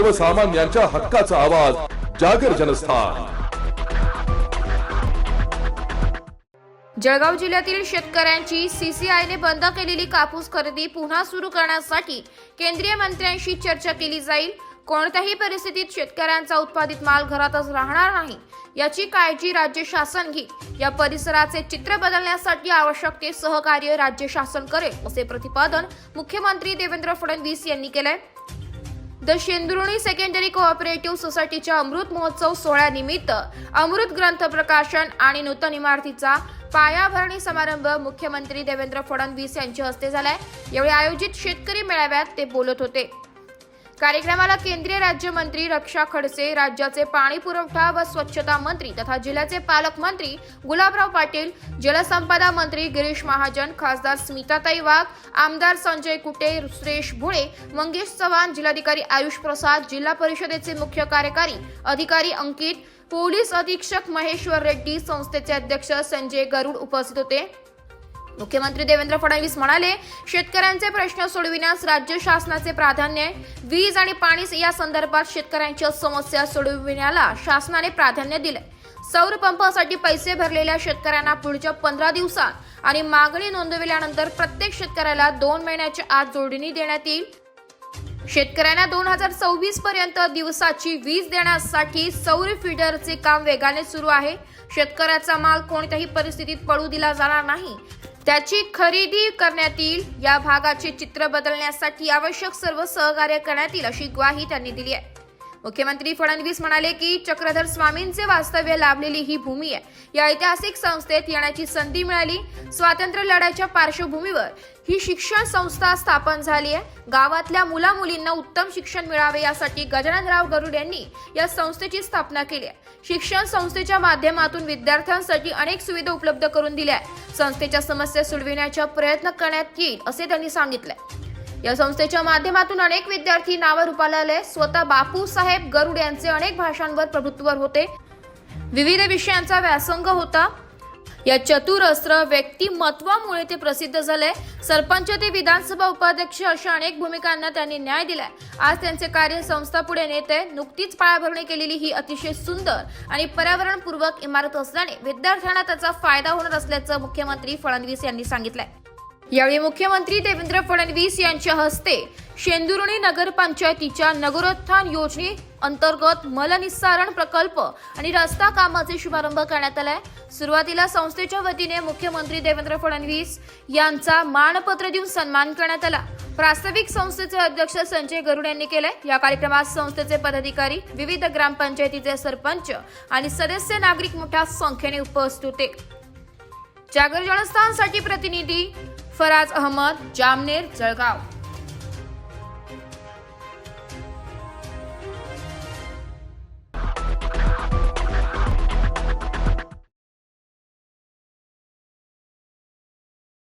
सर्वसामान्यांच्या हक्काचा आवाज जागर जनस्थान। जळगाव जिल्ह्यातील शेतकऱ्यांची सीसीआयने बंद केलेली कापूस खरेदी पुन्हा सुरू करण्यासाठी केंद्रीय मंत्र्यांशी चर्चा केली जाईल। कोणत्याही परिस्थितीत शेतकऱ्यांचा उत्पादित माल घरातच राहणार नाही याची काळजी राज्य शासन घेईल। या परिसराचे चित्र बदलण्यासाठी आवश्यक ते सहकार्य राज्य शासन करेल असे प्रतिपादन मुख्यमंत्री देवेंद्र फडणवीस यांनी केले। द शेंदुर्णी सेकंडरी कोऑपरेटिव्ह सोसायटीच्या अमृत महोत्सव सोहळ्यानिमित्त अमृत ग्रंथ प्रकाशन आणि नूतन इमारतीचा पायाभरणी समारंभ मुख्यमंत्री देवेंद्र फडणवीस यांच्या हस्ते झालाय। यावेळी आयोजित शेतकरी मेळाव्यात ते बोलत होते। कार्यक्रमाला केंद्रीय राज्यमंत्री रक्षा खडसे, राज्याचे पाणी पुरवठा व स्वच्छता मंत्री तथा जिल्ह्याचे पालकमंत्री गुलाबराव पाटील, जलसंपदा मंत्री गिरीश महाजन, खासदार स्मिताताई वाघ, आमदार संजय कुटे, सुरेश भोळे, मंगेश चव्हाण, जिल्हाधिकारी आयुष प्रसाद, जिल्हा परिषदेचे मुख्य कार्यकारी अधिकारी अंकित, पोलीस अधीक्षक महेश्वर रेड्डी, संस्थेचे अध्यक्ष संजय गरुड उपस्थित होते। मुख्यमंत्री देवेंद्र फडणवीस म्हणाले, शेतकऱ्यांचे प्रश्न सोडविण्यास राज्य शासनाचे प्राधान्य आहे। वीज आणि पाणी या संदर्भात शेतकऱ्यांच्या समस्या सोडविण्याला शासनाने प्राधान्य दिले। सौर पंपासाठी पैसे भरलेल्या शेतकऱ्यांना पुढच्या 15 दिवसात आणि मागणी नोंदविल्यानंतर प्रत्येक शेतकऱ्याला 2 महिन्याच्या आत जोडणी देण्यात येईल। शेतकऱ्यांना 2024 पर्यंत दिवसाची वीज देण्यासाठी सौर फीडरचे काम वेगाने सुरू आहे। शेतकऱ्याचा माल कोणत्याही परिस्थितीत पडू दिला जाणार नाही, त्याची खरेदी करण्यात येईल। या भागाचे चित्र बदलण्यासाठी आवश्यक सर्व सहकार्य करण्यात येईल अशी ग्वाही त्यांनी दिली आहे। मुख्यमंत्री फडणवीस म्हणाले की चक्रधर स्वामींचे वास्तव्य लाभलेली ही भूमी आहे। या ऐतिहासिक संस्थेत येण्याची संधी मिळाली। स्वातंत्र्य लढ्याच्या पार्श्वभूमीवर ही शिक्षण संस्था स्थापन झाली आहे। गावातल्या मुला-मुलींना उत्तम शिक्षण मिळावे यासाठी गजाननराव गरुड यांनी या संस्थेची स्थापना केली आहे। शिक्षण संस्थेच्या माध्यमातून विद्यार्थ्यांसाठी अनेक सुविधा उपलब्ध करून दिल्या आहेत। संस्थेच्या समस्या सोडविण्याचा प्रयत्न करण्यात येईल असे त्यांनी सांगितले। या संस्थेच्या माध्यमातून अनेक विद्यार्थी नावारूपाला आले। स्वतः बापूसाहेब गरुड यांचे अनेक भाषांवर प्रभुत्व होते, विविध विषयांचा व्यासंग होता। या चतुरस्त्र व्यक्तिमत्वामुळे ते प्रसिद्ध झाले। सरपंच ते विधानसभा उपाध्यक्ष अशा अनेक भूमिकांना त्यांनी न्याय दिलाय। आज त्यांचे कार्य संस्था पुढे नेते। नुकतीच पायाभरणी केलेली ही अतिशय सुंदर आणि पर्यावरणपूर्वक इमारत असल्याने विद्यार्थ्यांना त्याचा फायदा होणार असल्याचं मुख्यमंत्री फडणवीस यांनी सांगितलंय। यावेळी मुख्यमंत्री देवेंद्र फडणवीस यांच्या हस्ते शेंदुर्णी नगरपंचायतीच्या नगरोत्थान योजने अंतर्गत मलनिस्सारण प्रकल्प आणि रस्ता कामाचे शुभारंभ करण्यात आलाय। सुरुवातीला संस्थेच्या वतीने मुख्यमंत्री देवेंद्र फडणवीस यांचा मानपत्र देऊन सन्मान करण्यात आला। प्रास्ताविक संस्थेचे अध्यक्ष संजय गरुड यांनी केले। या कार्यक्रमात संस्थेचे पदाधिकारी, विविध ग्रामपंचायतीचे सरपंच आणि सदस्य नागरिक मोठ्या संख्येने उपस्थित होते। जागर जनस्थानसाठी प्रतिनिधी फराज अहमद, जामनेर, जळगाव।